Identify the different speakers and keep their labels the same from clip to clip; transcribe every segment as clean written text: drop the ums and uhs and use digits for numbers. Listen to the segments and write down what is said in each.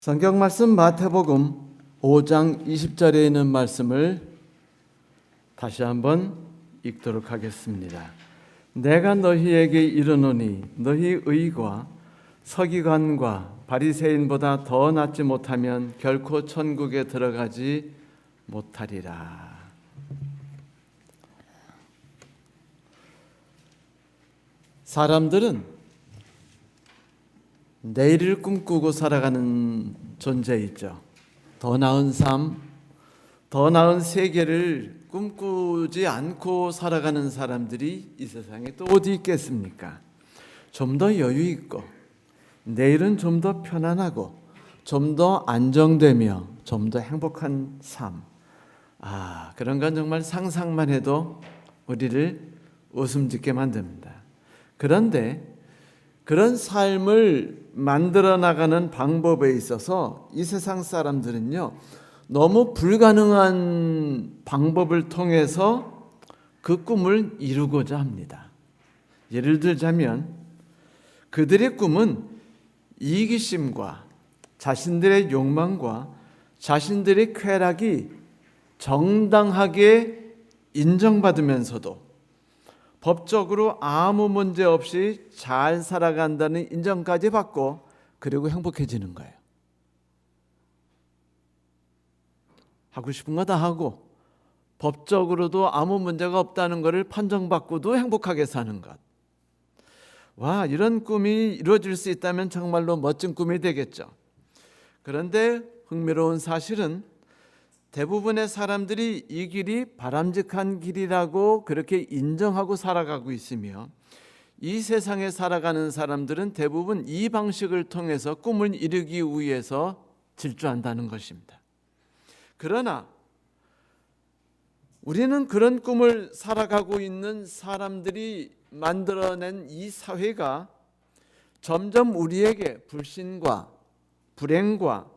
Speaker 1: 성경 말씀 마태복음 5장 20절에 있는 말씀을 다시 한번 읽도록 하겠습니다. 내가 너희에게 이르노니 너희 의가 서기관과 바리새인보다 더 낫지 못하면 결코 천국에 들어가지 못하리라. 사람들은 내일을 꿈꾸고 살아가는 존재이죠. 더 나은 삶, 더 나은 세계를 꿈꾸지 않고 살아가는 사람들이 이 세상에 또 어디 있겠습니까? 좀 더 여유 있고, 내일은 좀 더 편안하고, 좀 더 안정되며, 좀 더 행복한 삶. 그런 건 정말 상상만 해도 우리를 웃음 짓게 만듭니다. 그런데 그런 삶을 만들어 나가는 방법에 있어서 이 세상 사람들은요, 너무 불가능한 방법을 통해서 그 꿈을 이루고자 합니다. 예를 들자면 그들의 꿈은 이기심과 자신들의 욕망과 자신들의 쾌락이 정당하게 인정받으면서도 법적으로 아무 문제 없이 잘 살아간다는 인정까지 받고, 그리고 행복해지는 거예요. 하고 싶은 거 다 하고 법적으로도 아무 문제가 없다는 것을 판정받고도 행복하게 사는 것. 와, 이런 꿈이 이루어질 수 있다면 정말로 멋진 꿈이 되겠죠. 그런데 흥미로운 사실은 대부분의 사람들이 이 길이 바람직한 길이라고 그렇게 인정하고 살아가고 있으며, 이 세상에 살아가는 사람들은 대부분 이 방식을 통해서 꿈을 이루기 위해서 질주한다는 것입니다. 그러나 우리는 그런 꿈을 살아가고 있는 사람들이 만들어낸 이 사회가 점점 우리에게 불신과 불행과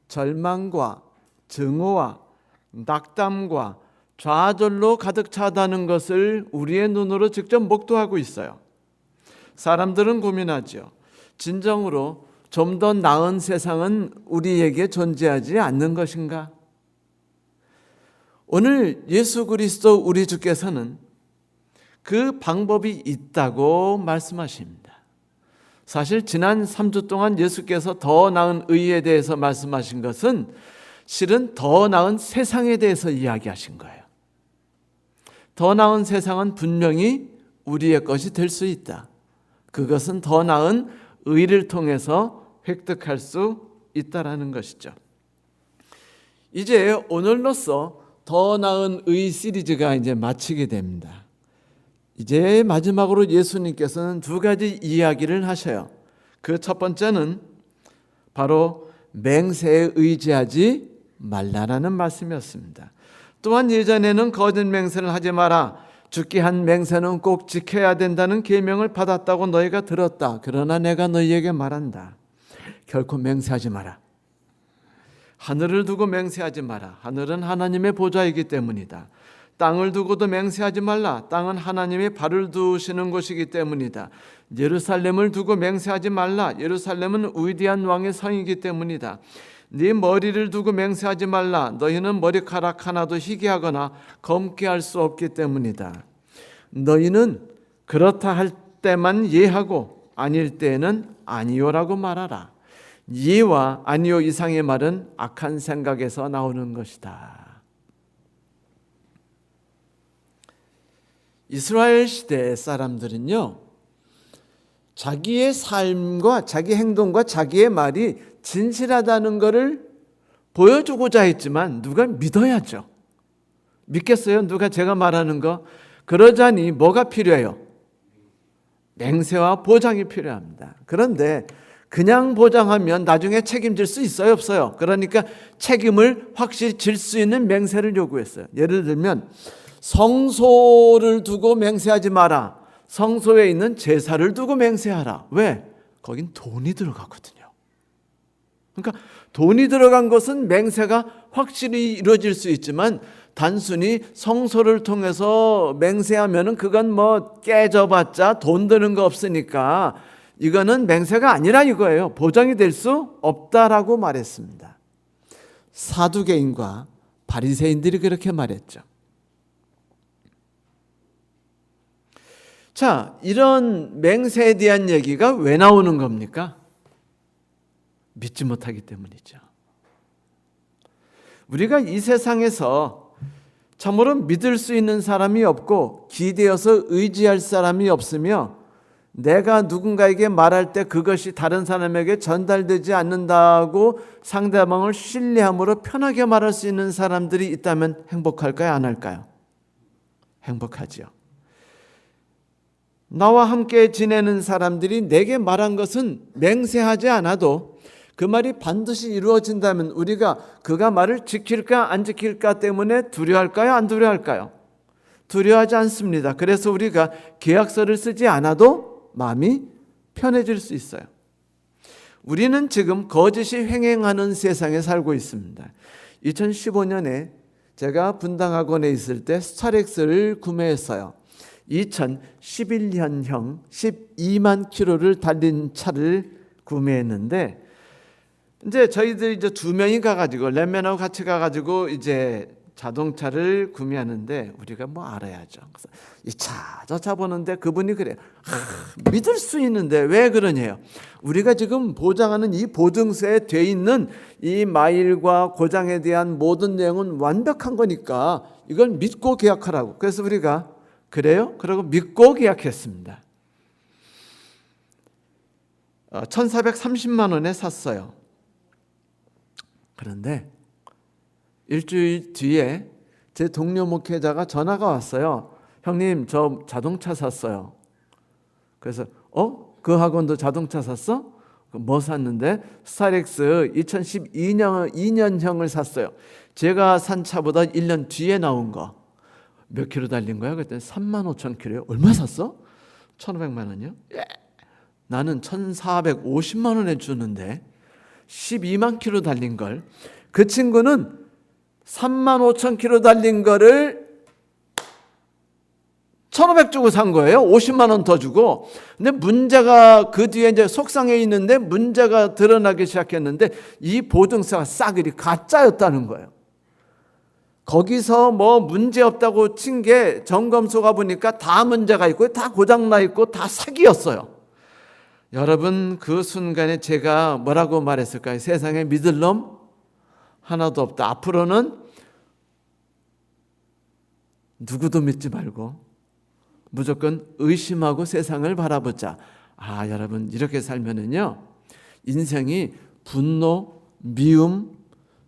Speaker 1: 절망과 증오와 낙담과 좌절로 가득 차다는 것을 우리의 눈으로 직접 목도하고 있어요. 사람들은 고민하죠. 진정으로 좀 더 나은 세상은 우리에게 존재하지 않는 것인가? 오늘 예수 그리스도 우리 주께서는 그 방법이 있다고 말씀하십니다. 사실 지난 3주 동안 예수께서 더 나은 의에 대해서 말씀하신 것은 실은 더 나은 세상에 대해서 이야기하신 거예요. 더 나은 세상은 분명히 우리의 것이 될 수 있다. 그것은 더 나은 의를 통해서 획득할 수 있다라는 것이죠. 이제 오늘로써 더 나은 의 시리즈가 이제 마치게 됩니다. 이제 마지막으로 예수님께서는 두 가지 이야기를 하셔요. 그 첫 번째는 바로 맹세에 의지하지 말라라는 말씀이었습니다. 또한 예전에는 거짓 맹세를 하지 마라, 죽게 한 맹세는 꼭 지켜야 된다는 계명을 받았다고 너희가 들었다. 그러나 내가 너희에게 말한다. 결코 맹세하지 마라. 하늘을 두고 맹세하지 마라. 하늘은 하나님의 보좌이기 때문이다. 땅을 두고도 맹세하지 말라. 땅은 하나님의 발을 두시는 곳이기 때문이다. 예루살렘을 두고 맹세하지 말라. 예루살렘은 위대한 왕의 성이기 때문이다. 네 머리를 두고 맹세하지 말라. 너희는 머리카락 하나도 희게 하거나 검게 할 수 없기 때문이다. 너희는 그렇다 할 때만 예하고 아닐 때에는 아니요라고 말하라. 예와 아니요 이상의 말은 악한 생각에서 나오는 것이다. 이스라엘 시대 사람들은요, 자기의 삶과 자기 행동과 자기의 말이 진실하다는 것을 보여주고자 했지만 누가 믿어야죠. 믿겠어요? 누가 제가 말하는 거? 그러자니 뭐가 필요해요? 맹세와 보장이 필요합니다. 그런데 그냥 보장하면 나중에 책임질 수 있어요, 없어요? 그러니까 책임을 확실히 질 수 있는 맹세를 요구했어요. 예를 들면 성소를 두고 맹세하지 마라. 성소에 있는 제사를 두고 맹세하라. 왜? 거긴 돈이 들어가거든요. 그러니까 돈이 들어간 것은 맹세가 확실히 이루어질 수 있지만, 단순히 성소를 통해서 맹세하면은 그건 뭐 깨져봤자 돈 드는 거 없으니까 이거는 맹세가 아니라 이거예요. 보장이 될 수 없다라고 말했습니다. 사두개인과 바리새인들이 그렇게 말했죠. 자, 이런 맹세에 대한 얘기가 왜 나오는 겁니까? 믿지 못하기 때문이죠. 우리가 이 세상에서 참으로 믿을 수 있는 사람이 없고 기대어서 의지할 사람이 없으며 내가 누군가에게 말할 때 그것이 다른 사람에게 전달되지 않는다고 상대방을 신뢰함으로 편하게 말할 수 있는 사람들이 있다면 행복할까요? 안 할까요? 행복하죠. 나와 함께 지내는 사람들이 내게 말한 것은 맹세하지 않아도 그 말이 반드시 이루어진다면 우리가 그가 말을 지킬까 안 지킬까 때문에 두려워할까요? 안 두려워할까요? 두려워하지 않습니다. 그래서 우리가 계약서를 쓰지 않아도 마음이 편해질 수 있어요. 우리는 지금 거짓이 횡행하는 세상에 살고 있습니다. 2015년에 제가 분당학원에 있을 때 스타렉스를 구매했어요. 2011년형 12만 킬로를 달린 차를 구매했는데 이제 저희들 이제 두 명이 가가지고 랩맨하고 같이 가가지고 이제 자동차를 구매하는데 우리가 뭐 알아야죠. 그래서 이 차, 저 차 보는데 그분이 그래요. 믿을 수 있는데 왜 그러냐요. 우리가 지금 보장하는 이 보증서에 돼 있는 이 마일과 고장에 대한 모든 내용은 완벽한 거니까 이걸 믿고 계약하라고. 그래서 우리가 그래요? 그러고 믿고 계약했습니다. 1,430만 원에 샀어요. 그런데 일주일 뒤에 제 동료 목회자가 전화가 왔어요. 형님, 저 자동차 샀어요. 그래서 그 학원도 자동차 샀어? 뭐 샀는데? 스타렉스 2012년형을 샀어요. 제가 산 차보다 1년 뒤에 나온 거. 몇 킬로 달린 거야? 그랬더니 35,000킬로요. 얼마 샀어? 1,500만 원이요? 예. 나는 1,450만 원에 주는데 12만 킬로 달린 걸. 그 친구는 35,000킬로 달린 거를 1,500 주고 산 거예요. 50만 원 더 주고. 근데 문제가 그 뒤에 이제 속상해 있는데 문제가 드러나기 시작했는데 이 보증서가 싸그리 가짜였다는 거예요. 거기서 뭐 문제 없다고 친 게 점검서 가보니까 다 문제가 있고 다 고장나 있고 다 사기였어요. 여러분, 그 순간에 제가 뭐라고 말했을까요? 세상에 믿을 놈 하나도 없다. 앞으로는 누구도 믿지 말고 무조건 의심하고 세상을 바라보자. 여러분, 이렇게 살면은요 인생이 분노, 미움,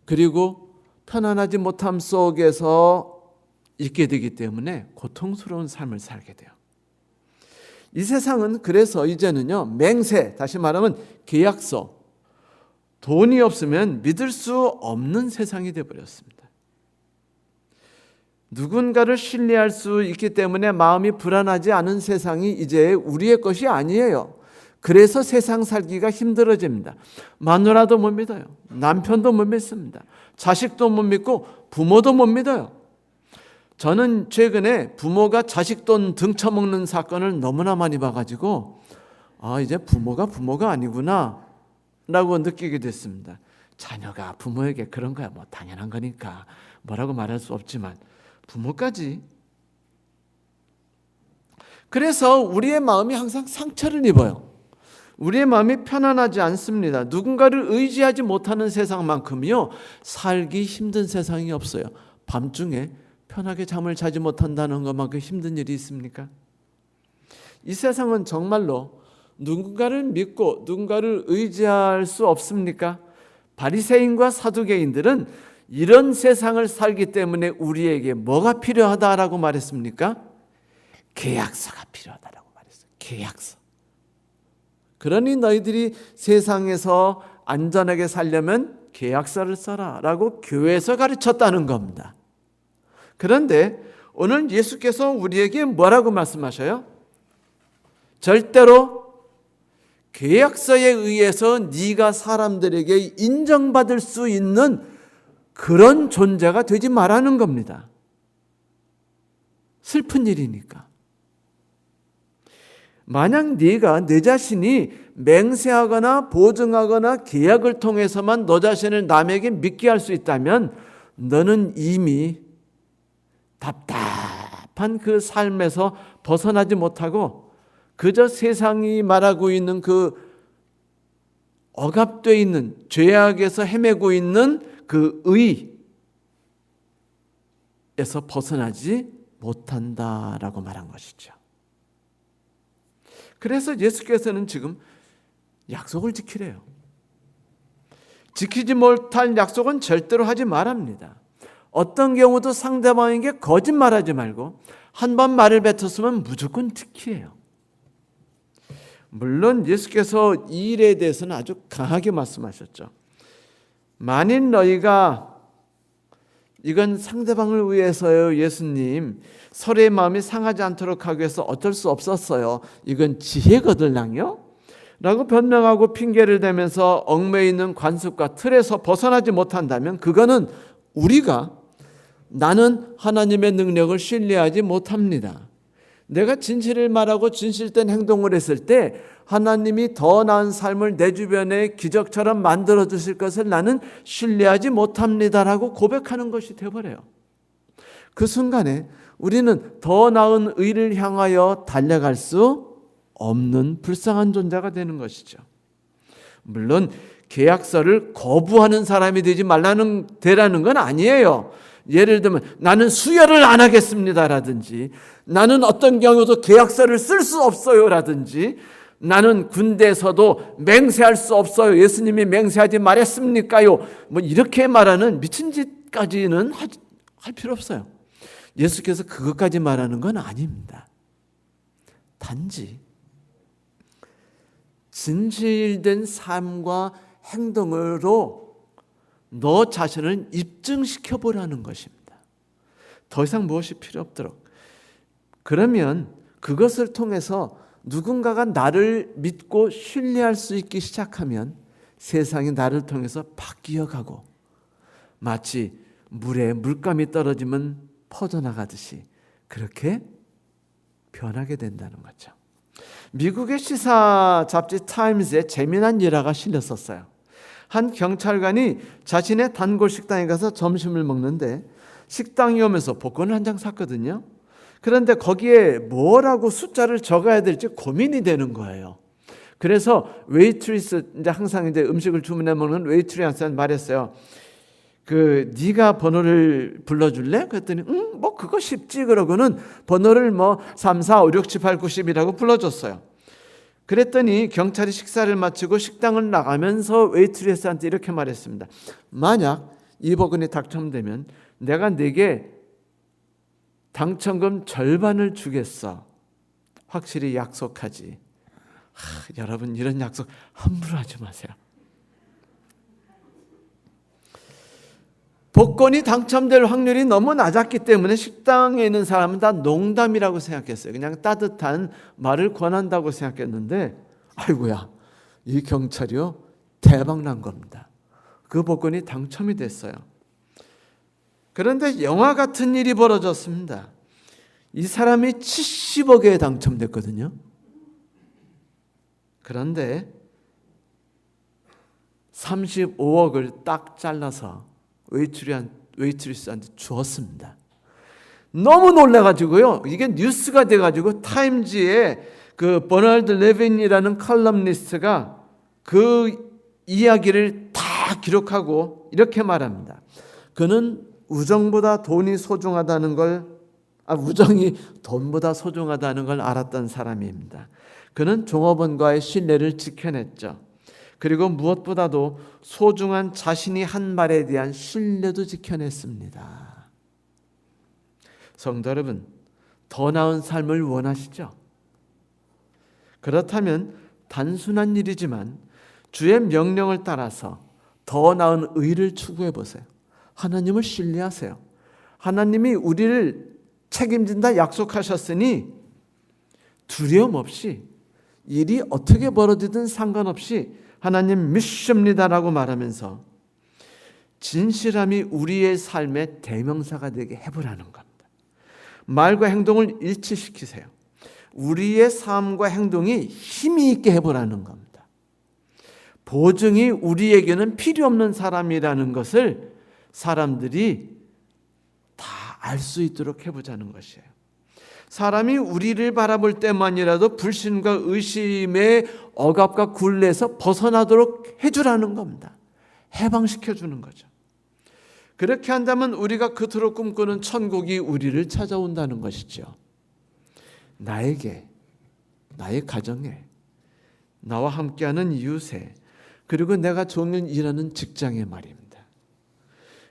Speaker 1: 그리고 편안하지 못함 속에서 있게 되기 때문에 고통스러운 삶을 살게 돼요. 이 세상은 그래서 이제는요 맹세, 다시 말하면 계약서, 돈이 없으면 믿을 수 없는 세상이 되어버렸습니다. 누군가를 신뢰할 수 있기 때문에 마음이 불안하지 않은 세상이 이제 우리의 것이 아니에요. 그래서 세상 살기가 힘들어집니다. 마누라도 못 믿어요. 남편도 못 믿습니다. 자식도 못 믿고 부모도 못 믿어요. 저는 최근에 부모가 자식 돈 등쳐먹는 사건을 너무나 많이 봐가지고 이제 부모가 아니구나 라고 느끼게 됐습니다. 자녀가 부모에게 그런 거야 뭐 당연한 거니까 뭐라고 말할 수 없지만 부모까지. 그래서 우리의 마음이 항상 상처를 입어요. 우리의 마음이 편안하지 않습니다. 누군가를 의지하지 못하는 세상만큼요 살기 힘든 세상이 없어요. 밤중에 편하게 잠을 자지 못한다는 것만큼 힘든 일이 있습니까? 이 세상은 정말로 누군가를 믿고 누군가를 의지할 수 없습니까? 바리새인과 사두개인들은 이런 세상을 살기 때문에 우리에게 뭐가 필요하다라고 말했습니까? 계약서가 필요하다라고 말했어요. 계약서. 그러니 너희들이 세상에서 안전하게 살려면 계약서를 써라 라고 교회에서 가르쳤다는 겁니다. 그런데 오늘 예수께서 우리에게 뭐라고 말씀하셔요? 절대로 계약서에 의해서 네가 사람들에게 인정받을 수 있는 그런 존재가 되지 말라는 겁니다. 슬픈 일이니까. 만약 네가 내 자신이 맹세하거나 보증하거나 계약을 통해서만 너 자신을 남에게 믿게 할 수 있다면 너는 이미 답답한 그 삶에서 벗어나지 못하고 그저 세상이 말하고 있는 그 억압되어 있는 죄악에서 헤매고 있는 그 의에서 벗어나지 못한다라고 말한 것이죠. 그래서 예수께서는 지금 약속을 지키래요. 지키지 못할 약속은 절대로 하지 말합니다. 어떤 경우도 상대방에게 거짓말하지 말고 한 번 말을 뱉었으면 무조건 지키래요. 물론 예수께서 이 일에 대해서는 아주 강하게 말씀하셨죠. 만일 너희가 이건 상대방을 위해서요, 예수님. 서로의 마음이 상하지 않도록 하기 위해서 어쩔 수 없었어요. 이건 지혜거들랑요? 라고 변명하고 핑계를 대면서 얽매여 있는 관습과 틀에서 벗어나지 못한다면 그거는 우리가 나는 하나님의 능력을 신뢰하지 못합니다. 내가 진실을 말하고 진실된 행동을 했을 때 하나님이 더 나은 삶을 내 주변에 기적처럼 만들어 주실 것을 나는 신뢰하지 못합니다라고 고백하는 것이 되어버려요. 그 순간에 우리는 더 나은 의를 향하여 달려갈 수 없는 불쌍한 존재가 되는 것이죠. 물론 계약서를 거부하는 사람이 되지 되라는 건 아니에요. 예를 들면 나는 수혈을 안 하겠습니다라든지 나는 어떤 경우도 계약서를 쓸 수 없어요 라든지 나는 군대에서도 맹세할 수 없어요. 예수님이 맹세하지 말했습니까요? 뭐 이렇게 말하는 미친 짓까지는 할 필요 없어요. 예수께서 그것까지 말하는 건 아닙니다. 단지 진실된 삶과 행동으로 너 자신을 입증시켜 보라는 것입니다. 더 이상 무엇이 필요 없도록. 그러면 그것을 통해서 누군가가 나를 믿고 신뢰할 수 있기 시작하면 세상이 나를 통해서 바뀌어가고 마치 물에 물감이 떨어지면 퍼져나가듯이 그렇게 변하게 된다는 거죠. 미국의 시사 잡지 타임즈에 재미난 일화가 실렸었어요. 한 경찰관이 자신의 단골 식당에 가서 점심을 먹는데 식당에 오면서 복권을 한 장 샀거든요. 그런데 거기에 뭐라고 숫자를 적어야 될지 고민이 되는 거예요. 그래서 웨이트리스, 이제 항상 이제 음식을 주문해 먹는 웨이트리스한테 말했어요. 네가 번호를 불러줄래? 그랬더니 뭐 그거 쉽지. 그러고는 번호를 3, 4, 5, 6, 7, 8, 9, 10이라고 불러줬어요. 그랬더니 경찰이 식사를 마치고 식당을 나가면서 웨이트리스한테 이렇게 말했습니다. 만약 이 복권이 당첨되면 내가 네게 당첨금 절반을 주겠어. 확실히 약속하지. 여러분 이런 약속 함부로 하지 마세요. 복권이 당첨될 확률이 너무 낮았기 때문에 식당에 있는 사람은 다 농담이라고 생각했어요. 그냥 따뜻한 말을 권한다고 생각했는데 아이고야, 이 경찰이요 대박 난 겁니다. 그 복권이 당첨이 됐어요. 그런데 영화 같은 일이 벌어졌습니다. 이 사람이 70억에 당첨됐거든요. 그런데 35억을 딱 잘라서 웨이트리스한테 주었습니다. 너무 놀라가지고요. 이게 뉴스가 돼가지고 타임즈에 그 버널드 레빈이라는 칼럼니스트가 그 이야기를 다 기록하고 이렇게 말합니다. 그는 우정보다 돈이 소중하다는 걸, 우정이 돈보다 소중하다는 걸 알았던 사람입니다. 그는 종업원과의 신뢰를 지켜냈죠. 그리고 무엇보다도 소중한 자신이 한 말에 대한 신뢰도 지켜냈습니다. 성도 여러분, 더 나은 삶을 원하시죠? 그렇다면 단순한 일이지만 주의 명령을 따라서 더 나은 의를 추구해 보세요. 하나님을 신뢰하세요. 하나님이 우리를 책임진다 약속하셨으니 두려움 없이 일이 어떻게 벌어지든 상관없이 하나님 믿습니다라고 말하면서 진실함이 우리의 삶의 대명사가 되게 해보라는 겁니다. 말과 행동을 일치시키세요. 우리의 삶과 행동이 힘이 있게 해보라는 겁니다. 보증이 우리에게는 필요 없는 사람이라는 것을 사람들이 다 알 수 있도록 해보자는 것이에요. 사람이 우리를 바라볼 때만이라도 불신과 의심의 억압과 굴레에서 벗어나도록 해주라는 겁니다. 해방시켜주는 거죠. 그렇게 한다면 우리가 그토록 꿈꾸는 천국이 우리를 찾아온다는 것이죠. 나에게, 나의 가정에, 나와 함께하는 이웃에, 그리고 내가 종일 일하는 직장에 말입니다.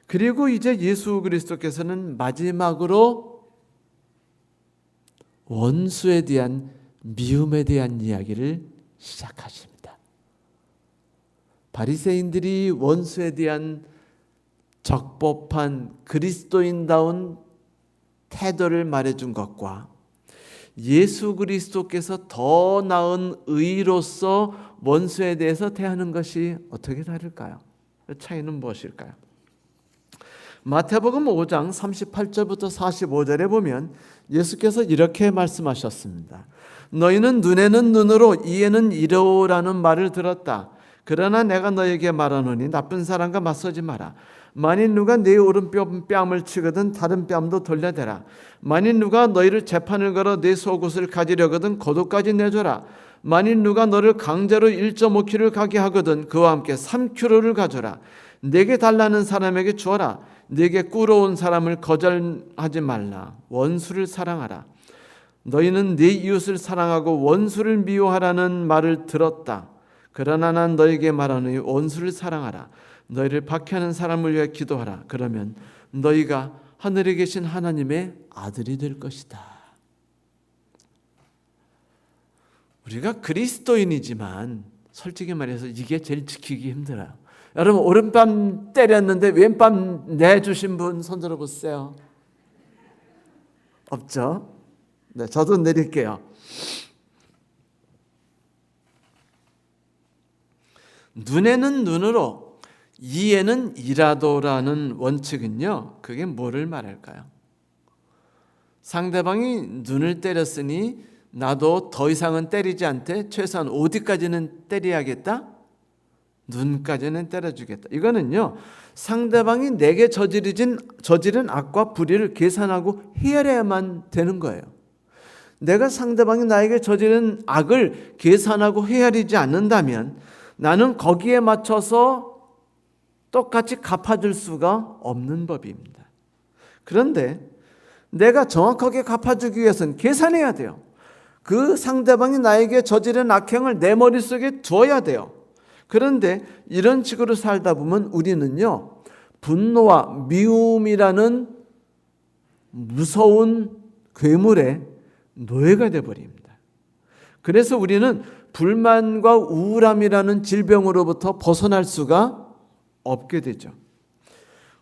Speaker 1: 그리고 이제 예수 그리스도께서는 마지막으로 원수에 대한 미움에 대한 이야기를 시작하십니다. 바리새인들이 원수에 대한 적법한 그리스도인다운 태도를 말해준 것과 예수 그리스도께서 더 나은 의로서 원수에 대해서 대하는 것이 어떻게 다를까요? 차이는 무엇일까요? 마태복음 5장 38절부터 45절에 보면 예수께서 이렇게 말씀하셨습니다. 너희는 눈에는 눈으로 이에는 이로라는 말을 들었다. 그러나 내가 너에게 말하노니 나쁜 사람과 맞서지 마라. 만일 누가 네 오른뺨을 치거든 다른 뺨도 돌려대라. 만일 누가 너희를 재판을 걸어 네 속옷을 가지려거든 겉옷까지 내줘라. 만일 누가 너를 강제로 1.5km를 가게 하거든 그와 함께 3km를 가져라. 내게 달라는 사람에게 주어라. 내게 꿇어온 사람을 거절하지 말라. 원수를 사랑하라. 너희는 네 이웃을 사랑하고 원수를 미워하라는 말을 들었다. 그러나 난 너에게 말하노니 원수를 사랑하라. 너희를 박해하는 사람을 위해 기도하라. 그러면 너희가 하늘에 계신 하나님의 아들이 될 것이다. 우리가 그리스도인이지만 솔직히 말해서 이게 제일 지키기 힘들어요. 여러분 오른밤 때렸는데 왼밤 내주신 분 손 들어보세요. 없죠? 네, 저도 내릴게요. 눈에는 눈으로 이에는 이라도라는 원칙은요, 그게 뭐를 말할까요? 상대방이 눈을 때렸으니 나도 더 이상은 때리지 않되 최소한 어디까지는 때려야겠다? 눈까지는 때려주겠다. 이거는요, 상대방이 내게 저지른 악과 불의를 계산하고 헤아려야만 되는 거예요. 내가 상대방이 나에게 저지른 악을 계산하고 헤아리지 않는다면 나는 거기에 맞춰서 똑같이 갚아줄 수가 없는 법입니다. 그런데 내가 정확하게 갚아주기 위해서는 계산해야 돼요. 그 상대방이 나에게 저지른 악행을 내 머릿속에 두어야 돼요. 그런데 이런 식으로 살다 보면 우리는요, 분노와 미움이라는 무서운 괴물의 노예가 되어버립니다. 그래서 우리는 불만과 우울함이라는 질병으로부터 벗어날 수가 없게 되죠.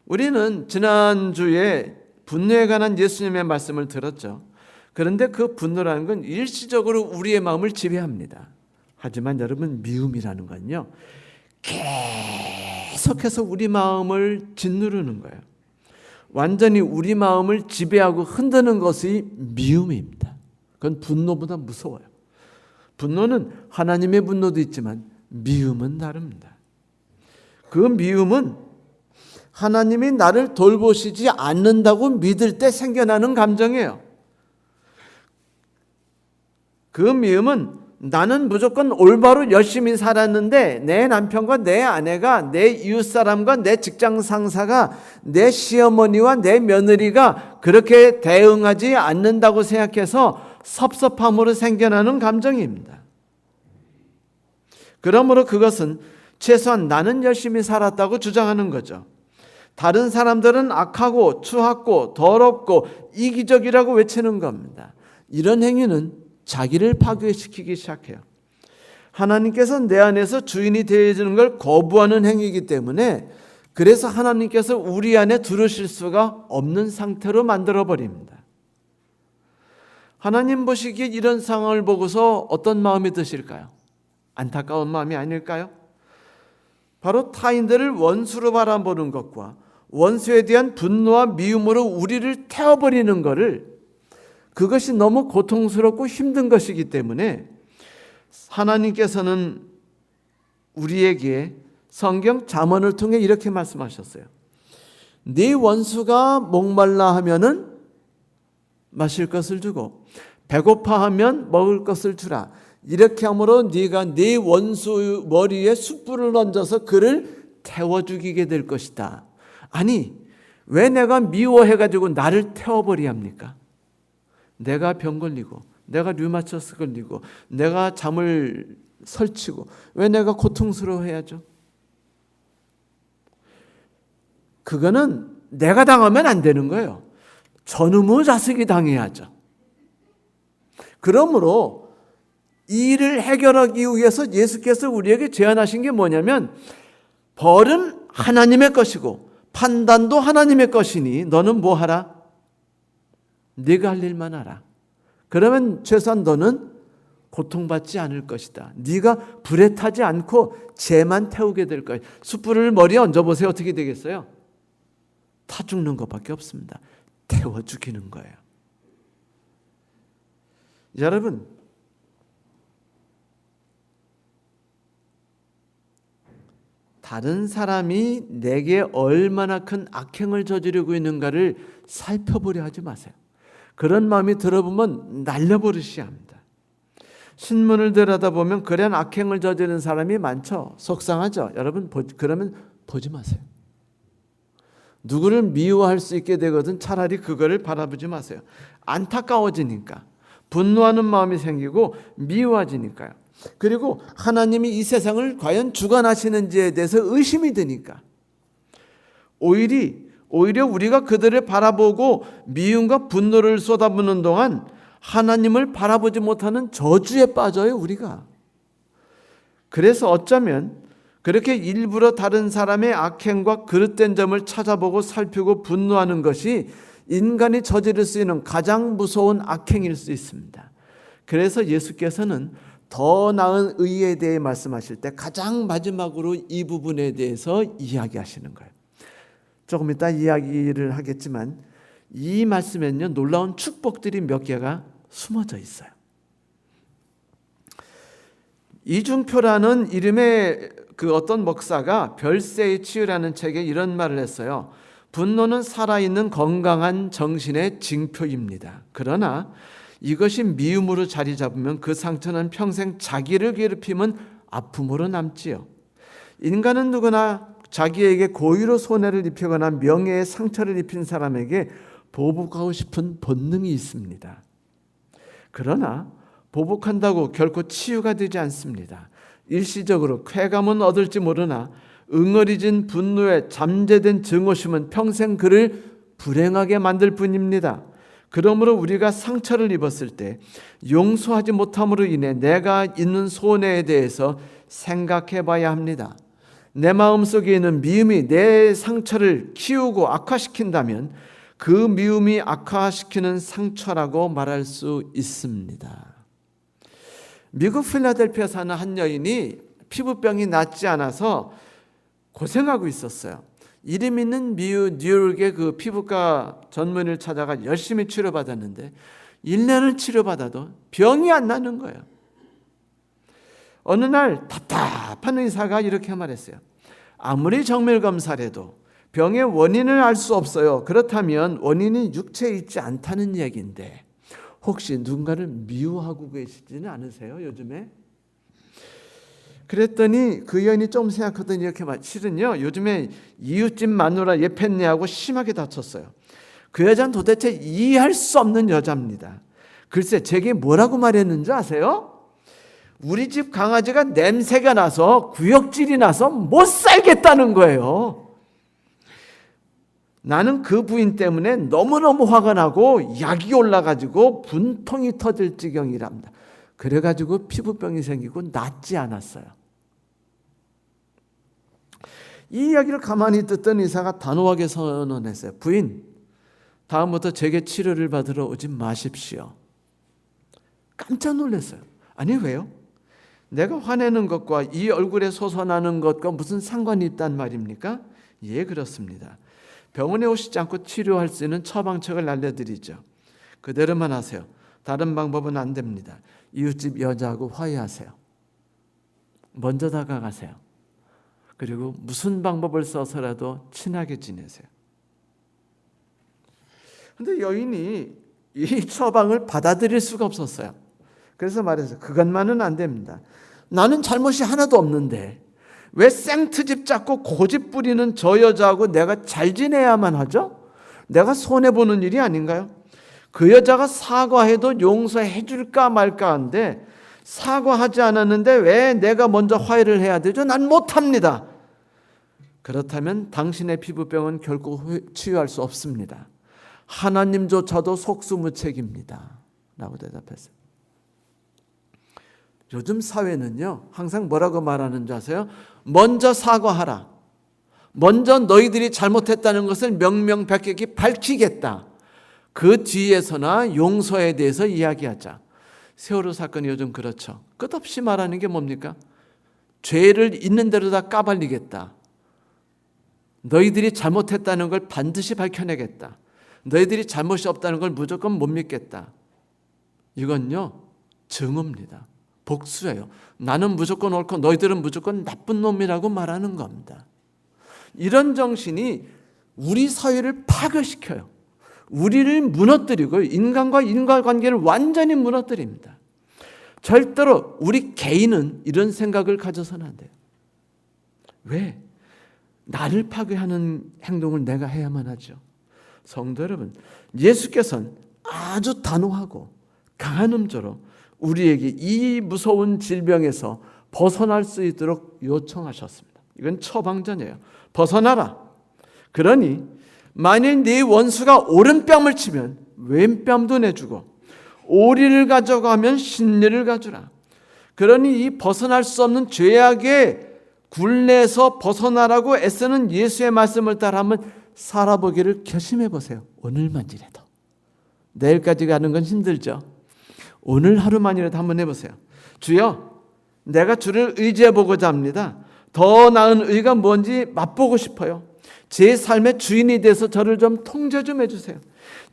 Speaker 1: 우리는 지난주에 분노에 관한 예수님의 말씀을 들었죠. 그런데 그 분노라는 건 일시적으로 우리의 마음을 지배합니다. 하지만 여러분, 미움이라는 건요, 계속해서 우리 마음을 짓누르는 거예요. 완전히 우리 마음을 지배하고 흔드는 것이 미움입니다. 그건 분노보다 무서워요. 분노는 하나님의 분노도 있지만 미움은 다릅니다. 그 미움은 하나님이 나를 돌보시지 않는다고 믿을 때 생겨나는 감정이에요. 그 미움은 나는 무조건 올바로 열심히 살았는데 내 남편과 내 아내가, 내 이웃사람과 내 직장 상사가, 내 시어머니와 내 며느리가 그렇게 대응하지 않는다고 생각해서 섭섭함으로 생겨나는 감정입니다. 그러므로 그것은 최소한 나는 열심히 살았다고 주장하는 거죠. 다른 사람들은 악하고 추악고 더럽고 이기적이라고 외치는 겁니다. 이런 행위는 자기를 파괴시키기 시작해요. 하나님께서 내 안에서 주인이 되어주는 걸 거부하는 행위이기 때문에 그래서 하나님께서 우리 안에 들으실 수가 없는 상태로 만들어버립니다. 하나님 보시기에 이런 상황을 보고서 어떤 마음이 드실까요? 안타까운 마음이 아닐까요? 바로 타인들을 원수로 바라보는 것과 원수에 대한 분노와 미움으로 우리를 태워버리는 것을 그것이 너무 고통스럽고 힘든 것이기 때문에 하나님께서는 우리에게 성경 잠언을 통해 이렇게 말씀하셨어요. 네 원수가 목말라 하면은 마실 것을 주고 배고파하면 먹을 것을 주라. 이렇게 함으로 네가 네 원수 머리에 숯불을 얹어서 그를 태워 죽이게 될 것이다. 아니, 왜 내가 미워해가지고 나를 태워버려야 합니까? 내가 병 걸리고 내가 류마티스 걸리고 내가 잠을 설치고 왜 내가 고통스러워해야죠? 그거는 내가 당하면 안 되는 거예요. 저놈의 자식이 당해야죠. 그러므로 이 일을 해결하기 위해서 예수께서 우리에게 제안하신 게 뭐냐면 벌은 하나님의 것이고 판단도 하나님의 것이니 너는 뭐 하라? 네가 할 일만 하라. 그러면 최소한 너는 고통받지 않을 것이다. 네가 불에 타지 않고 재만 태우게 될 거야. 숯불을 머리에 얹어보세요. 어떻게 되겠어요? 타 죽는 것밖에 없습니다. 태워 죽이는 거예요. 여러분, 다른 사람이 내게 얼마나 큰 악행을 저지르고 있는가를 살펴보려 하지 마세요. 그런 마음이 들어보면 날려버리셔야 합니다. 신문을 들여다보면 그런 악행을 저지르는 사람이 많죠. 속상하죠. 여러분, 그러면 보지 마세요. 누구를 미워할 수 있게 되거든 차라리 그거를 바라보지 마세요. 안타까워지니까, 분노하는 마음이 생기고 미워지니까요. 그리고 하나님이 이 세상을 과연 주관하시는지에 대해서 의심이 드니까 오히려 우리가 그들을 바라보고 미움과 분노를 쏟아붓는 동안 하나님을 바라보지 못하는 저주에 빠져요, 우리가. 그래서 어쩌면 그렇게 일부러 다른 사람의 악행과 그릇된 점을 찾아보고 살피고 분노하는 것이 인간이 저지를 수 있는 가장 무서운 악행일 수 있습니다. 그래서 예수께서는 더 나은 의에 대해 말씀하실 때 가장 마지막으로 이 부분에 대해서 이야기하시는 거예요. 조금 이따 이야기를 하겠지만 이 말씀에는요, 놀라운 축복들이 몇 개가 숨어져 있어요. 이중표라는 이름의 그 어떤 목사가 별세의 치유라는 책에 이런 말을 했어요. 분노는 살아있는 건강한 정신의 징표입니다. 그러나 이것이 미움으로 자리 잡으면 그 상처는 평생 자기를 괴롭히면 아픔으로 남지요. 인간은 누구나 자기에게 고의로 손해를 입히거나 명예에 상처를 입힌 사람에게 보복하고 싶은 본능이 있습니다. 그러나 보복한다고 결코 치유가 되지 않습니다. 일시적으로 쾌감은 얻을지 모르나 응어리진 분노에 잠재된 증오심은 평생 그를 불행하게 만들 뿐입니다. 그러므로 우리가 상처를 입었을 때 용서하지 못함으로 인해 내가 있는 손해에 대해서 생각해 봐야 합니다. 내 마음속에 있는 미움이 내 상처를 키우고 악화시킨다면 그 미움이 악화시키는 상처라고 말할 수 있습니다. 미국 필라델피아 사는 한 여인이 피부병이 낫지 않아서 고생하고 있었어요. 이름 있는 뉴욕의 그 피부과 전문의를 찾아가 열심히 치료받았는데 1년을 치료받아도 병이 안 나는 거예요. 어느 날 답답한 의사가 이렇게 말했어요. 아무리 정밀검사를 해도 병의 원인을 알 수 없어요. 그렇다면 원인이 육체에 있지 않다는 얘기인데 혹시 누군가를 미워하고 계시지는 않으세요, 요즘에? 그랬더니 그 여인이 좀 생각하더니 이렇게 실은요, 요즘에 이웃집 마누라 예편네하고 심하게 다퉜어요. 그 여자는 도대체 이해할 수 없는 여자입니다. 글쎄, 제게 뭐라고 말했는지 아세요? 우리 집 강아지가 냄새가 나서 구역질이 나서 못 살겠다는 거예요. 나는 그 부인 때문에 너무너무 화가 나고 약이 올라가지고 분통이 터질 지경이랍니다. 그래가지고 피부병이 생기고 낫지 않았어요. 이 이야기를 가만히 듣던 의사가 단호하게 선언했어요. 부인, 다음부터 제게 치료를 받으러 오지 마십시오. 깜짝 놀랐어요. 아니, 왜요? 내가 화내는 것과 이 얼굴에 솟아나는 것과 무슨 상관이 있단 말입니까? 예, 그렇습니다. 병원에 오시지 않고 치료할 수 있는 처방책을 알려드리죠. 그대로만 하세요. 다른 방법은 안 됩니다. 이웃집 여자하고 화해하세요. 먼저 다가가세요. 그리고 무슨 방법을 써서라도 친하게 지내세요. 그런데 여인이 이 처방을 받아들일 수가 없었어요. 그래서 말해서 그것만은 안 됩니다. 나는 잘못이 하나도 없는데 왜 생트집 잡고 고집 부리는 저 여자하고 내가 잘 지내야만 하죠? 내가 손해보는 일이 아닌가요? 그 여자가 사과해도 용서해 줄까 말까 한데 사과하지 않았는데 왜 내가 먼저 화해를 해야 되죠? 난 못합니다. 그렇다면 당신의 피부병은 결코 치유할 수 없습니다. 하나님조차도 속수무책입니다. 라고 대답했어요. 요즘 사회는요, 항상 뭐라고 말하는 줄 아세요? 먼저 사과하라. 먼저 너희들이 잘못했다는 것을 명명백백히 밝히겠다. 그 뒤에서나 용서에 대해서 이야기하자. 세월호 사건이 요즘 그렇죠. 끝없이 말하는 게 뭡니까? 죄를 있는 대로 다 까발리겠다. 너희들이 잘못했다는 걸 반드시 밝혀내겠다. 너희들이 잘못이 없다는 걸 무조건 못 믿겠다. 이건요, 증오입니다. 복수예요. 나는 무조건 옳고 너희들은 무조건 나쁜 놈이라고 말하는 겁니다. 이런 정신이 우리 사회를 파괴시켜요. 우리를 무너뜨리고 인간과 인간관계를 완전히 무너뜨립니다. 절대로 우리 개인은 이런 생각을 가져서는 안 돼요. 왜? 나를 파괴하는 행동을 내가 해야만 하죠. 성도 여러분, 예수께서는 아주 단호하고 강한 음조로 우리에게 이 무서운 질병에서 벗어날 수 있도록 요청하셨습니다. 이건 처방전이에요. 벗어나라. 그러니 만일 네 원수가 오른뺨을 치면 왼뺨도 내주고 오리를 가져가면 신리를 가주라. 그러니 이 벗어날 수 없는 죄악의 굴레에서 벗어나라고 애쓰는 예수의 말씀을 따라 한번 살아보기를 결심해 보세요. 오늘만이라도. 내일까지 가는 건 힘들죠. 오늘 하루만이라도 한번 해보세요. 주여, 내가 주를 의지해 보고자 합니다. 더 나은 의가 뭔지 맛보고 싶어요. 제 삶의 주인이 돼서 저를 좀 통제 좀 해주세요.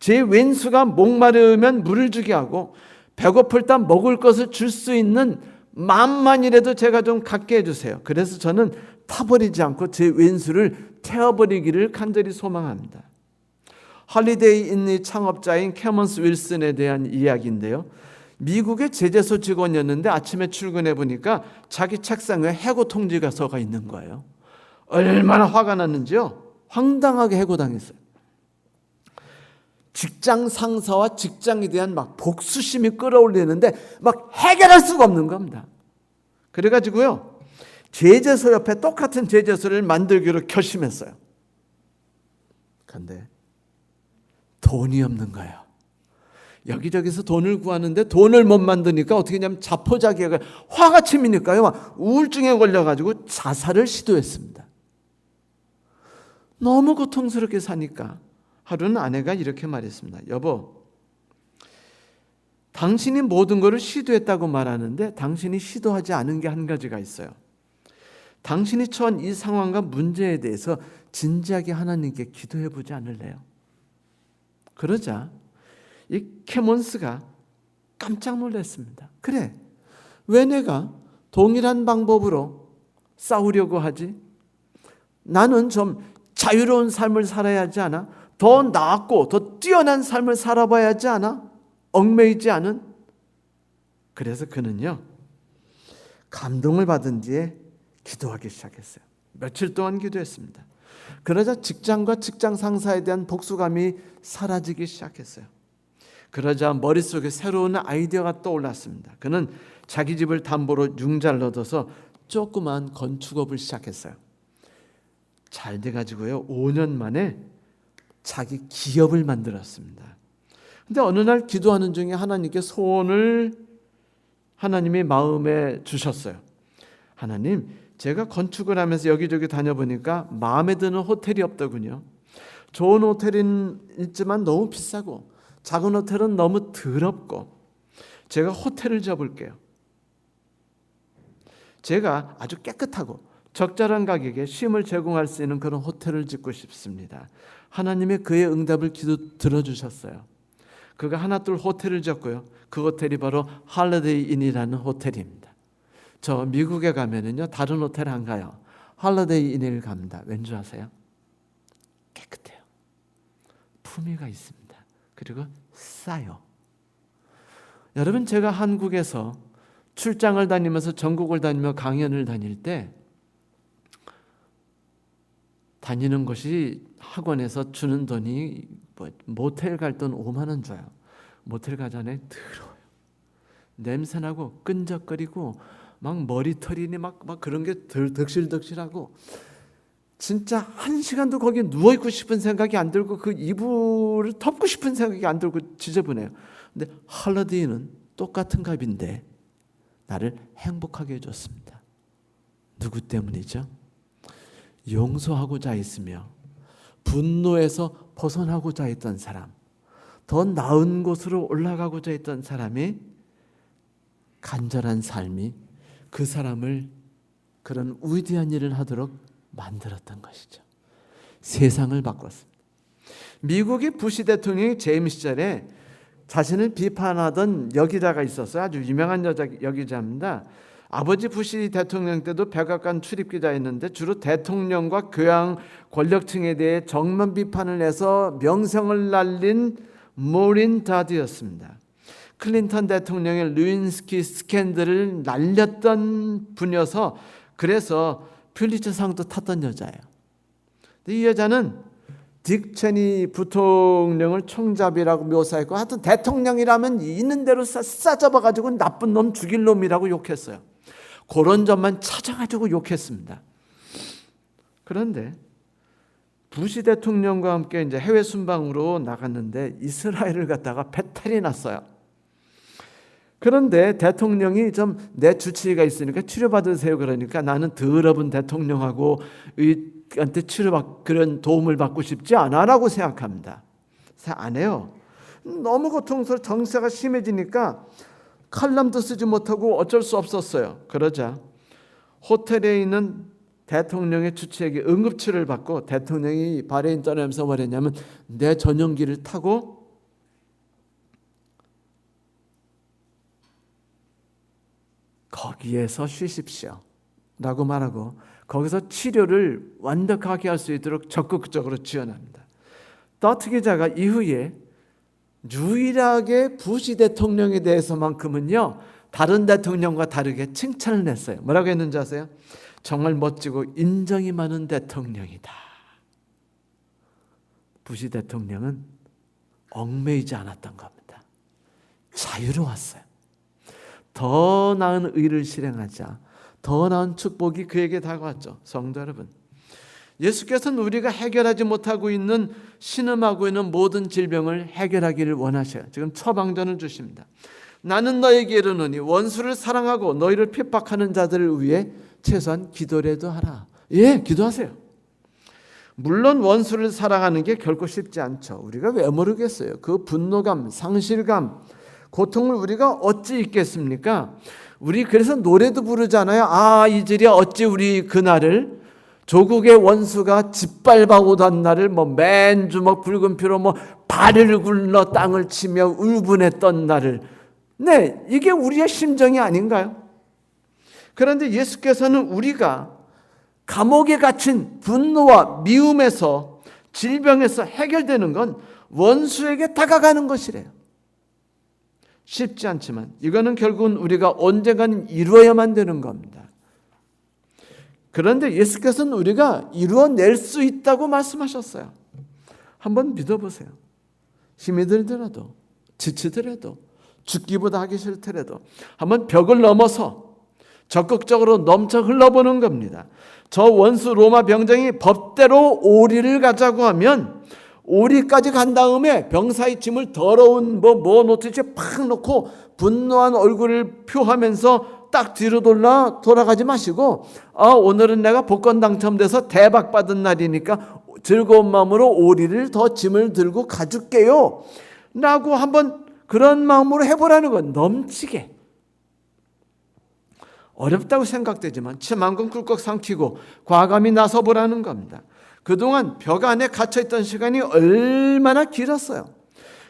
Speaker 1: 제 왼수가 목마르면 물을 주게 하고 배고플 때 먹을 것을 줄 수 있는 마음만이라도 제가 좀 갖게 해주세요. 그래서 저는 타버리지 않고 제 왼수를 태워버리기를 간절히 소망합니다. 홀리데이 인의 창업자인 캐먼스 윌슨에 대한 이야기인데요. 미국의 제재소 직원이었는데 아침에 출근해 보니까 자기 책상에 해고 통지서가 있는 거예요. 얼마나 화가 났는지요. 황당하게 해고당했어요. 직장 상사와 직장에 대한 막 복수심이 끌어올리는데 막 해결할 수가 없는 겁니다. 그래가지고요, 제재소 옆에 똑같은 제재소를 만들기로 결심했어요. 그런데 돈이 없는 거예요. 여기저기서 돈을 구하는데 돈을 못 만드니까 어떻게 하냐면 자포자기가 화가 치미니까요, 막 우울증에 걸려가지고 자살을 시도했습니다. 너무 고통스럽게 사니까 하루는 아내가 이렇게 말했습니다. 여보, 당신이 모든 것을 시도했다고 말하는데 당신이 시도하지 않은 게 한 가지가 있어요. 당신이 처한 이 상황과 문제에 대해서 진지하게 하나님께 기도해 보지 않을래요? 그러자 이 캐몬스가 깜짝 놀랐습니다. 그래, 왜 내가 동일한 방법으로 싸우려고 하지? 나는 좀 자유로운 삶을 살아야 하지 않아? 더 나았고 더 뛰어난 삶을 살아봐야 하지 않아? 얽매이지 않은? 그래서 그는요, 감동을 받은 뒤에 기도하기 시작했어요. 며칠 동안 기도했습니다. 그러자 직장과 직장 상사에 대한 복수감이 사라지기 시작했어요. 그러자 머릿속에 새로운 아이디어가 떠올랐습니다. 그는 자기 집을 담보로 융자를 얻어서 조그만 건축업을 시작했어요. 잘 돼가지고요, 5년 만에 자기 기업을 만들었습니다. 근데 어느 날 기도하는 중에 하나님께 소원을 하나님이 마음에 주셨어요. 하나님, 제가 건축을 하면서 여기저기 다녀보니까 마음에 드는 호텔이 없더군요. 좋은 호텔은 있지만 너무 비싸고 작은 호텔은 너무 더럽고, 제가 호텔을 잡을게요. 제가 아주 깨끗하고 적절한 가격에 쉼을 제공할 수 있는 그런 호텔을 짓고 싶습니다. 하나님의 그의 응답을 기도 들어주셨어요. 그가 하나둘 호텔을 졌고요. 그 호텔이 바로 할리데이 인이라는 호텔입니다. 저 미국에 가면은요, 다른 호텔 안 가요. 할리데이 인을 갑니다. 왠지 아세요? 깨끗해요. 품위가 있습니다. 그리고 싸요. 여러분, 제가 한국에서 출장을 다니면서 전국을 다니며 강연을 다닐 때 다니는 곳이 학원에서 주는 돈이 모텔 갈 돈 5만 원 줘요. 모텔 가자네 더러워요. 냄새나고 끈적거리고 막 머리털이니 막 그런 게 덕실덕실하고 진짜 한 시간도 거기 누워있고 싶은 생각이 안 들고 그 이불을 덮고 싶은 생각이 안 들고 지저분해요. 근데 할리데이는 똑같은 값인데 나를 행복하게 해줬습니다. 누구 때문이죠? 용서하고자 했으며 분노에서 벗어나고자 했던 사람, 더 나은 곳으로 올라가고자 했던 사람이 간절한 삶이 그 사람을 그런 위대한 일을 하도록 만들었던 것이죠. 세상을 바꿨습니다. 미국의 부시 대통령이 재임 시절에 자신을 비판하던 여기자가 있었어요. 아주 유명한 여기자입니다. 아버지 부시 대통령 때도 백악관 출입기자였는데 주로 대통령과 교황 권력층에 대해 정면 비판을 해서 명성을 날린 모린 다드였습니다. 클린턴 대통령의 루인스키 스캔들을 날렸던 분이어서 그래서 퓰리처상도 탔던 여자예요. 이 여자는 딕 체니 부통령을 총잡이라고 묘사했고 하여튼 대통령이라면 있는 대로 싸잡아가지고 나쁜 놈 죽일 놈이라고 욕했어요. 그런 점만 찾아가지고 욕했습니다. 그런데 부시 대통령과 함께 이제 해외 순방으로 나갔는데 이스라엘을 갔다가 배탈이 났어요. 그런데 대통령이 좀 내 주치의가 있으니까 치료받으세요. 그러니까 나는 더러운 대통령하고 한테 그런 도움을 받고 싶지 않아라고 생각합니다. 안 해요. 너무 고통스러워 정세가 심해지니까 칼럼도 쓰지 못하고 어쩔 수 없었어요. 그러자 호텔에 있는 대통령의 주치에게 응급치료를 받고 대통령이 바레인 떠나면서 뭐랬냐면 내 전용기를 타고 거기에서 쉬십시오 라고 말하고 거기서 치료를 완벽하게 할 수 있도록 적극적으로 지원합니다. 더트 기자가 이후에 유일하게 부시 대통령에 대해서만큼은요 다른 대통령과 다르게 칭찬을 했어요. 뭐라고 했는지 아세요? 정말 멋지고 인정이 많은 대통령이다. 부시 대통령은 얽매이지 않았던 겁니다. 자유로웠어요. 더 나은 의를 실행하자 더 나은 축복이 그에게 다가왔죠. 성도 여러분, 예수께서는 우리가 해결하지 못하고 있는 신음하고 있는 모든 질병을 해결하기를 원하셔요. 지금 처방전을 주십니다. 나는 너에게 이르노니 원수를 사랑하고 너희를 핍박하는 자들을 위해 최소한 기도라도 하라. 예, 기도하세요. 물론 원수를 사랑하는 게 결코 쉽지 않죠. 우리가 왜 모르겠어요. 그 분노감, 상실감, 고통을 우리가 어찌 잊겠습니까? 우리 그래서 노래도 부르잖아요. 이들이 어찌 우리 그날을 조국의 원수가 짓밟아 오던 날을 맨주먹 붉은 피로 발을 굴러 땅을 치며 울분했던 날을. 네, 이게 우리의 심정이 아닌가요? 그런데 예수께서는 우리가 감옥에 갇힌 분노와 미움에서 질병에서 해결되는 건 원수에게 다가가는 것이래요. 쉽지 않지만 이거는 결국은 우리가 언젠가는 이루어야만 되는 겁니다. 그런데 예수께서는 우리가 이루어낼 수 있다고 말씀하셨어요. 한번 믿어보세요. 힘이 들더라도 지치더라도 죽기보다 하기 싫더라도 한번 벽을 넘어서 적극적으로 넘쳐 흘러보는 겁니다. 저 원수 로마 병정이 법대로 오리를 가자고 하면 오리까지 간 다음에 병사의 짐을 더러운 놓듯이 팍 놓고 분노한 얼굴을 표하면서 딱 뒤로 돌아가지 마시고 오늘은 내가 복권 당첨돼서 대박 받은 날이니까 즐거운 마음으로 오리를 더 짐을 들고 가줄게요 라고 한번 그런 마음으로 해보라는 건 넘치게 어렵다고 생각되지만 치만큼 꿀꺽 삼키고 과감히 나서보라는 겁니다. 그동안 벽 안에 갇혀있던 시간이 얼마나 길었어요.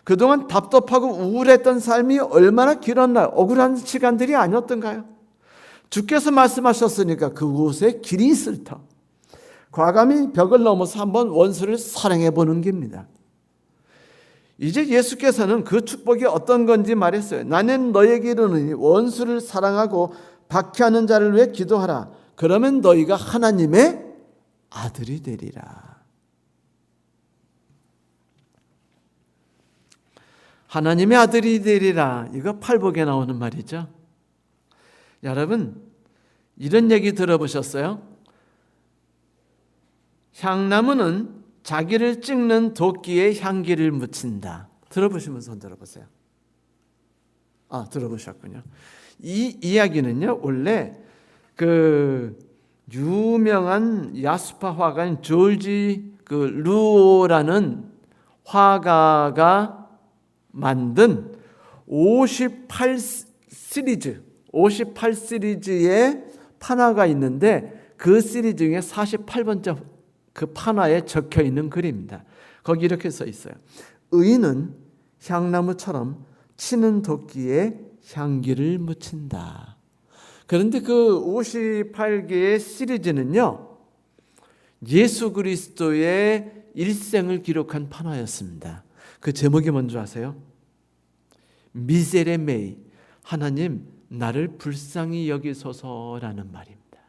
Speaker 1: 그동안 답답하고 우울했던 삶이 얼마나 길었나요? 억울한 시간들이 아니었던가요? 주께서 말씀하셨으니까 그곳에 길이 있을 터. 과감히 벽을 넘어서 한번 원수를 사랑해 보는 겁니다. 이제 예수께서는 그 축복이 어떤 건지 말했어요. 나는 너에게 이르노니 원수를 사랑하고 박해하는 자를 위해 기도하라. 그러면 너희가 하나님의 아들이 되리라. 하나님의 아들이 되리라. 이거 팔복에 나오는 말이죠. 여러분, 이런 얘기 들어보셨어요? 향나무는 자기를 찍는 도끼에 향기를 묻힌다. 들어보시면 손 들어보세요. 들어보셨군요. 이 이야기는요, 원래 그 유명한 야수파 화가인 조지 루오라는 화가가 만든 58 시리즈의 판화가 있는데 그 시리즈 중에 48번째 그 판화에 적혀 있는 글입니다. 거기 이렇게 써 있어요. 의인은 향나무처럼 치는 도끼에 향기를 묻힌다. 그런데 그 58개의 시리즈는요, 예수 그리스도의 일생을 기록한 판화였습니다. 그 제목이 뭔지 아세요? 미세레메이, 하나님 나를 불쌍히 여기소서라는 말입니다.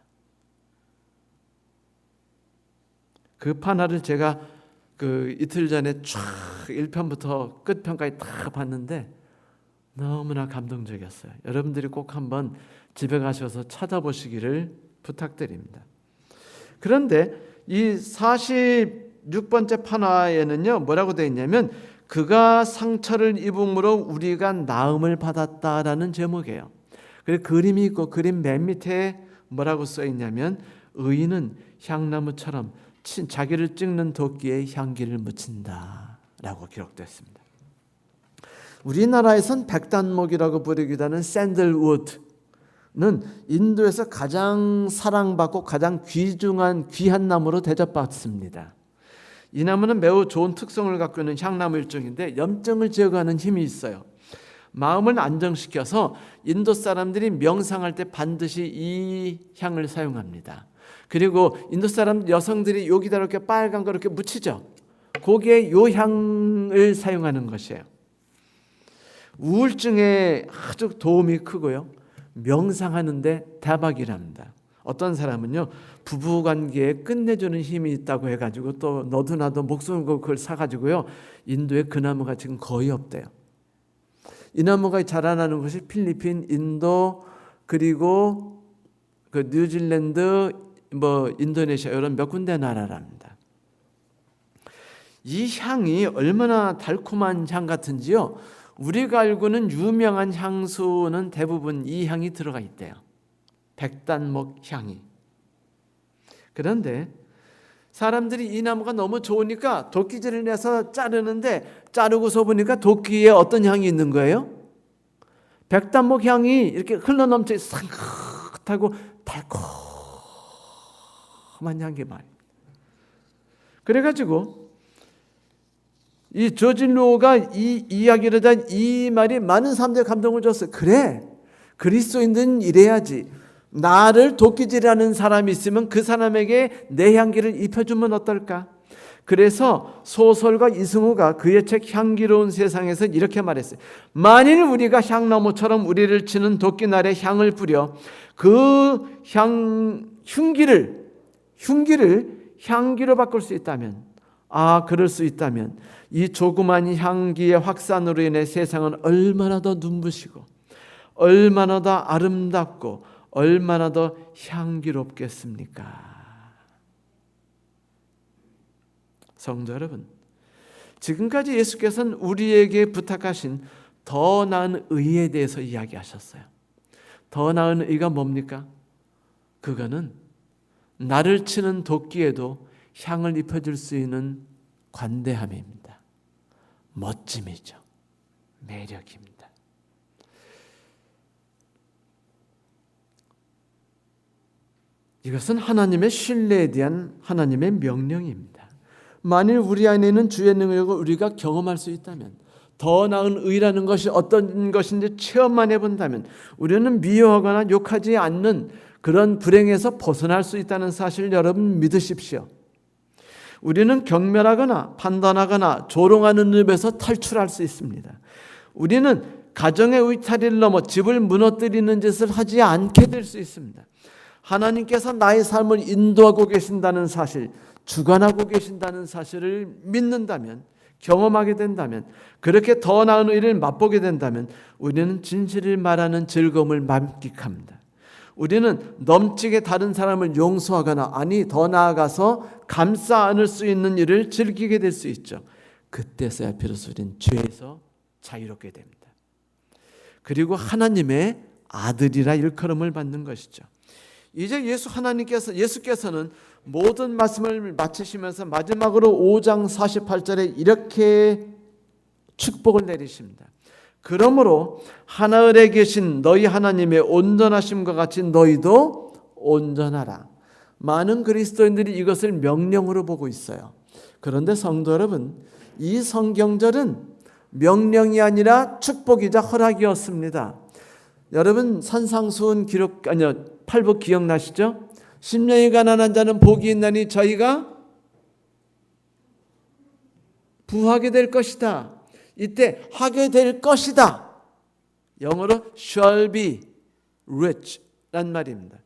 Speaker 1: 그 판화를 제가 이틀 전에 쫙 1편부터 끝편까지 다 봤는데 너무나 감동적이었어요. 여러분들이 꼭 한번 집에 가셔서 찾아보시기를 부탁드립니다. 그런데 이 46번째 판화에는요, 뭐라고 되어 있냐면 그가 상처를 입음으로 우리가 나음을 받았다라는 제목이에요. 그리고 그림이 있고 그림 맨 밑에 뭐라고 써 있냐면 의인은 향나무처럼 자기를 찍는 도끼에 향기를 묻힌다 라고 기록됐습니다. 우리나라에선 백단목이라고 부르기도 하는 샌들우드는 인도에서 가장 사랑받고 가장 귀한 나무로 대접받습니다. 이 나무는 매우 좋은 특성을 갖고 있는 향나무 일종인데 염증을 제거하는 힘이 있어요. 마음을 안정시켜서 인도 사람들이 명상할 때 반드시 이 향을 사용합니다. 그리고 인도 사람 여성들이 여기다 이렇게 빨간 거 이렇게 묻히죠. 거기에 요 향을 사용하는 것이에요. 우울증에 아주 도움이 크고요. 명상하는데 대박이랍니다. 어떤 사람은요, 부부관계에 끝내주는 힘이 있다고 해가지고 또 너도 나도 목숨 걸고 그걸 사가지고요, 인도에 그 나무가 지금 거의 없대요. 이 나무가 자라나는 것이 필리핀, 인도, 그리고 그 뉴질랜드, 인도네시아 이런 몇 군데 나라랍니다. 이 향이 얼마나 달콤한 향 같은지요. 우리가 알고는 유명한 향수는 대부분 이 향이 들어가 있대요. 백단목 향이. 그런데 사람들이 이 나무가 너무 좋으니까 도끼질을 내서 자르는데 자르고서 보니까 도끼에 어떤 향이 있는 거예요? 백단목 향이 이렇게 흘러넘쳐 상긋하고 달콤한 향기 많이. 그래가지고 이 조진로가 이 이야기를 한 이 말이 많은 사람들의 감동을 줬어요. 그래, 그리스도인들은 이래야지. 나를 도끼질하는 사람이 있으면 그 사람에게 내 향기를 입혀주면 어떨까? 그래서 소설가 이승우가 그의 책 향기로운 세상에서 이렇게 말했어요. 만일 우리가 향나무처럼 우리를 치는 도끼날에 향을 뿌려 그 흉기를 향기로 바꿀 수 있다면, 그럴 수 있다면 이 조그만 향기의 확산으로 인해 세상은 얼마나 더 눈부시고 얼마나 더 아름답고 얼마나 더 향기롭겠습니까? 성도 여러분, 지금까지 예수께서는 우리에게 부탁하신 더 나은 의에 대해서 이야기하셨어요. 더 나은 의가 뭡니까? 그거는 나를 치는 도끼에도 향을 입혀줄 수 있는 관대함입니다. 멋짐이죠. 매력입니다. 이것은 하나님의 신뢰에 대한 하나님의 명령입니다. 만일 우리 안에는 주의 능력을 우리가 경험할 수 있다면, 더 나은 의라는 것이 어떤 것인지 체험만 해본다면 우리는 미워하거나 욕하지 않는 그런 불행에서 벗어날 수 있다는 사실 여러분 믿으십시오. 우리는 경멸하거나 판단하거나 조롱하는 늪에서 탈출할 수 있습니다. 우리는 가정의 울타리를 넘어 집을 무너뜨리는 짓을 하지 않게 될 수 있습니다. 하나님께서 나의 삶을 인도하고 계신다는 사실, 주관하고 계신다는 사실을 믿는다면, 경험하게 된다면, 그렇게 더 나은 의를 맛보게 된다면 우리는 진실을 말하는 즐거움을 만끽합니다. 우리는 넘치게 다른 사람을 용서하거나 아니 더 나아가서 감싸 안을 수 있는 일을 즐기게 될 수 있죠. 그때서야 비로소 우리는 죄에서 자유롭게 됩니다. 그리고 하나님의 아들이라 일컬음을 받는 것이죠. 이제 예수께서는 모든 말씀을 마치시면서 마지막으로 5장 48절에 이렇게 축복을 내리십니다. 그러므로 하늘에 계신 너희 하나님의 온전하심과 같이 너희도 온전하라. 많은 그리스도인들이 이것을 명령으로 보고 있어요. 그런데 성도 여러분, 이 성경절은 명령이 아니라 축복이자 허락이었습니다. 여러분 산상수훈 팔복 기억나시죠? 심령이 가난한 자는 복이 있나니 저희가 부하게 될 것이다. 이때 하게 될 것이다. 영어로 shall be rich 란 말입니다.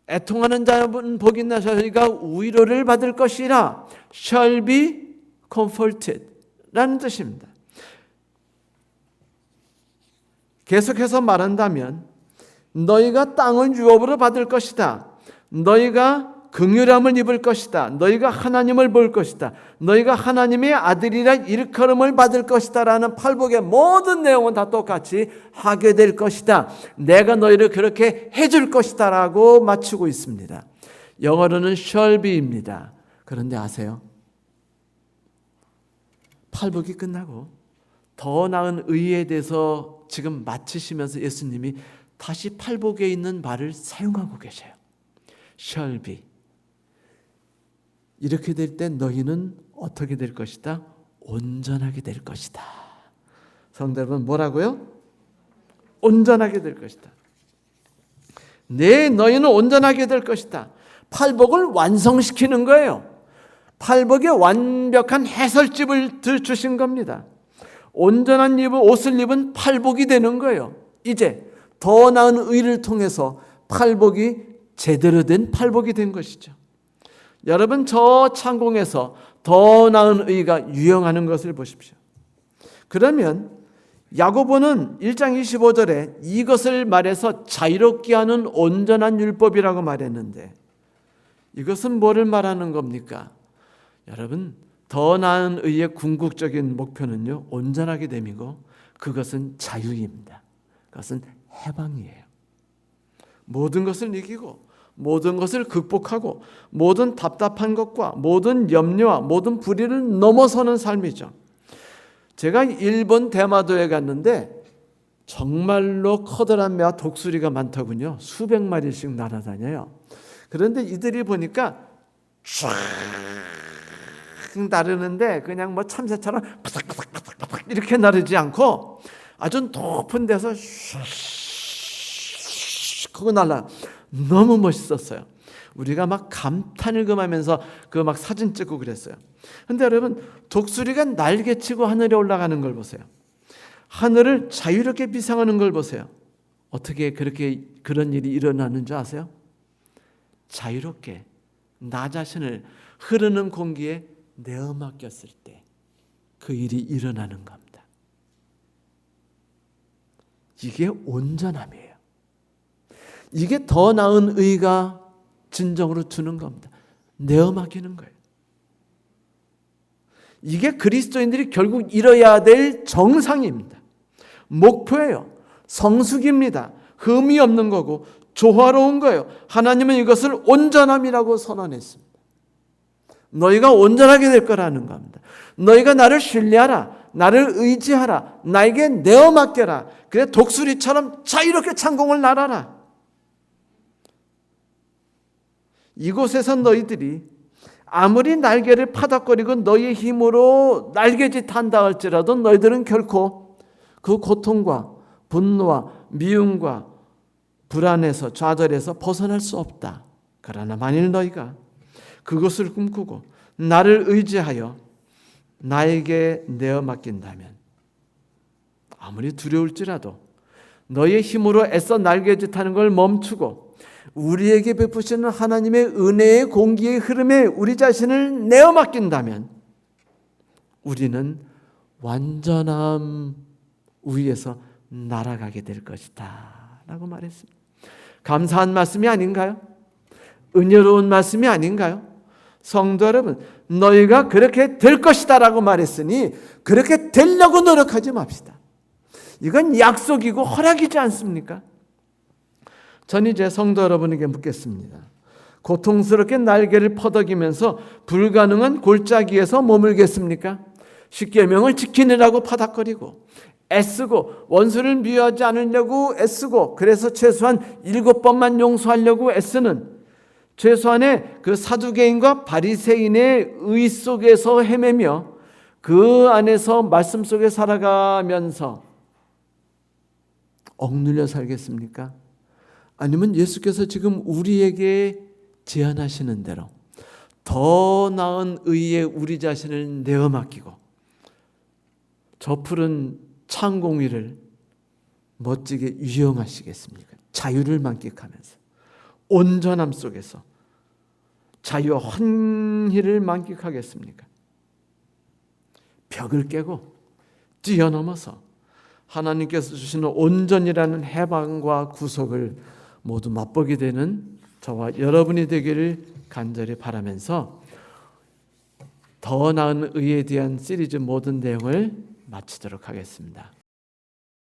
Speaker 1: 애통하는 자는 복이 있나 저희가 위로를 받을 것이라 shall be comforted 라는 뜻입니다. 계속해서 말한다면 너희가 땅을 유업으로 받을 것이다. 너희가 긍휼함을 입을 것이다. 너희가 하나님을 볼 것이다. 너희가 하나님의 아들이라 일컬음을 받을 것이다 라는 팔복의 모든 내용은 다 똑같이 하게 될 것이다. 내가 너희를 그렇게 해줄 것이다 라고 맞추고 있습니다. 영어로는 shall be입니다. 그런데 아세요? 팔복이 끝나고 더 나은 의에 대해서 지금 마치시면서 예수님이 다시 팔복에 있는 말을 사용하고 계셔요. shall be. 이렇게 될 때 너희는 어떻게 될 것이다? 온전하게 될 것이다. 성도 여러분 뭐라고요? 온전하게 될 것이다. 네, 너희는 온전하게 될 것이다. 팔복을 완성시키는 거예요. 팔복의 완벽한 해설집을 주신 겁니다. 온전한 옷을 입은 팔복이 되는 거예요. 이제 더 나은 의를 통해서 팔복이 제대로 된 팔복이 된 것이죠. 여러분 저 창공에서 더 나은 의가 유영하는 것을 보십시오. 그러면 야고보는 1장 25절에 이것을 말해서 자유롭게 하는 온전한 율법이라고 말했는데 이것은 뭐를 말하는 겁니까? 여러분 더 나은 의의 궁극적인 목표는요 온전하게 됨이고 그것은 자유입니다. 그것은 해방이에요. 모든 것을 이기고 모든 것을 극복하고 모든 답답한 것과 모든 염려와 모든 불의를 넘어서는 삶이죠. 제가 일본 대마도에 갔는데 정말로 커다란 매와 독수리가 많더군요. 수백 마리씩 날아다녀요. 그런데 이들이 보니까 쫙 나르는데 그냥 뭐 참새처럼 바삭바삭바삭 이렇게 나르지 않고 아주 높은 데서 그거 날라. 너무 멋있었어요. 우리가 막 감탄을 금하면서 그 막 사진 찍고 그랬어요. 근데 여러분 독수리가 날개치고 하늘에 올라가는 걸 보세요. 하늘을 자유롭게 비상하는 걸 보세요. 어떻게 그렇게 그런 일이 일어나는 줄 아세요? 자유롭게 나 자신을 흐르는 공기에 내어 맡겼을 때 그 일이 일어나는 겁니다. 이게 온전함이에요. 이게 더 나은 의가 진정으로 주는 겁니다. 내어 맡기는 거예요. 이게 그리스도인들이 결국 이뤄야 될 정상입니다. 목표예요. 성숙입니다. 흠이 없는 거고 조화로운 거예요. 하나님은 이것을 온전함이라고 선언했습니다. 너희가 온전하게 될 거라는 겁니다. 너희가 나를 신뢰하라. 나를 의지하라. 나에게 내어 맡겨라. 그래 독수리처럼 자유롭게 창공을 날아라. 이곳에서 너희들이 아무리 날개를 파닥거리고 너희의 힘으로 날개짓 한다 할지라도 너희들은 결코 그 고통과 분노와 미움과 불안에서 좌절에서 벗어날 수 없다. 그러나 만일 너희가 그것을 꿈꾸고 나를 의지하여 나에게 내어 맡긴다면 아무리 두려울지라도 너희의 힘으로 애써 날개짓하는 걸 멈추고 우리에게 베푸시는 하나님의 은혜의 공기의 흐름에 우리 자신을 내어 맡긴다면 우리는 완전함 위에서 날아가게 될 것이다 라고 말했습니다. 감사한 말씀이 아닌가요? 은혜로운 말씀이 아닌가요? 성도 여러분, 너희가 그렇게 될 것이다 라고 말했으니 그렇게 되려고 노력하지 맙시다. 이건 약속이고 허락이지 않습니까? 전 이제 성도 여러분에게 묻겠습니다. 고통스럽게 날개를 퍼덕이면서 불가능한 골짜기에서 머물겠습니까? 십계명을 지키느라고 파닥거리고 애쓰고 원수를 미워하지 않으려고 애쓰고 그래서 최소한 7번만 용서하려고 애쓰는 최소한의 그 사두개인과 바리새인의 의 속에서 헤매며 그 안에서 말씀 속에 살아가면서 억눌려 살겠습니까? 아니면 예수께서 지금 우리에게 제안하시는 대로 더 나은 의에 우리 자신을 내어 맡기고 저 푸른 창공위를 멋지게 유영하시겠습니까? 자유를 만끽하면서 온전함 속에서 자유와 환희를 만끽하겠습니까? 벽을 깨고 뛰어넘어서 하나님께서 주시는 온전이라는 해방과 구속을 모두 맛보게 되는 저와 여러분이 되기를 간절히 바라면서 더 나은 의에 대한 시리즈 모든 내용을 마치도록 하겠습니다.